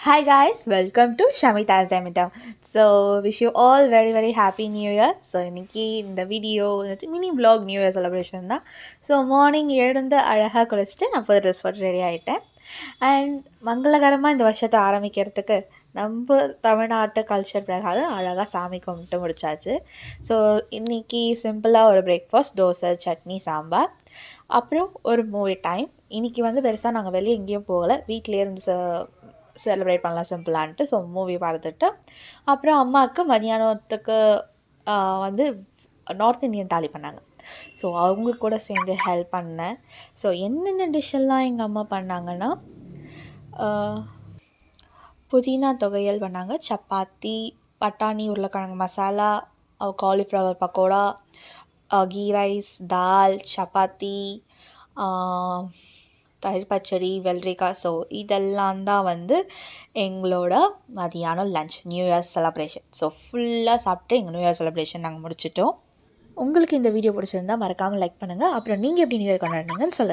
Hi guys, welcome to Shamita's Demitam. So wish you all very happy new year. So இன்னைக்கு இந்த video mini vlog new year celebration தான். So morning எழுந்து அழகாக குளிச்சுட்டு நான் புது ட்ரெஸ் போட்டு ரெடி ஆகிட்டேன். அண்ட் மங்களகரமாக இந்த வருஷத்தை ஆரம்பிக்கிறதுக்கு நம்ம தமிழ்நாட்டு கல்ச்சர் பிரகாரம் அழகாக சாமி கும்பிட்டு முடிச்சாச்சு. ஸோ இன்றைக்கி சிம்பிளாக ஒரு பிரேக்ஃபாஸ்ட், தோசை, சட்னி, சாம்பார், அப்புறம் ஒரு மூவி டைம். இன்றைக்கி பெருசாக நாங்கள் வெளியே எங்கேயும் போகலை, வீட்டிலே இருந்து செலிப்ரேட் பண்ணலாம் சிம்பிளான்ட்டு. ஸோ மூவி பார்த்துட்டு அப்புறம் அம்மாவுக்கு மதியானத்துக்கு நார்த் இந்தியன் தாலி பண்ணாங்க. ஸோ அவங்க கூட சேர்ந்து ஹெல்ப் பண்ணேன். ஸோ என்னென்ன டிஷ்ஷெல்லாம் எங்கள் அம்மா பண்ணாங்கன்னா, புதினா தொகையல் பண்ணாங்க, சப்பாத்தி, பட்டாணி உருளைக்கிழங்கு மசாலா, காலிஃப்ளவர் பக்கோடா, கீ ரைஸ், தால், சப்பாத்தி, தயிர் பச்சடி, வெள்ளரிக்காய். ஸோ இதெல்லாம் தான் எங்களோட மதியானம் lunch, new year celebration. So ஃபுல்லாக சாப்பிட்டு எங்கள் நியூ இயர் செலப்ரேஷன் நாங்கள் முடிச்சிட்டோம். உங்களுக்கு இந்த வீடியோ பிடிச்சிருந்தால் மறக்காமல் லைக் பண்ணுங்கள். அப்புறம் நீங்கள் எப்படி நியூ இயர் கொண்டாடுனீங்கன்னு சொல்லுங்கள்.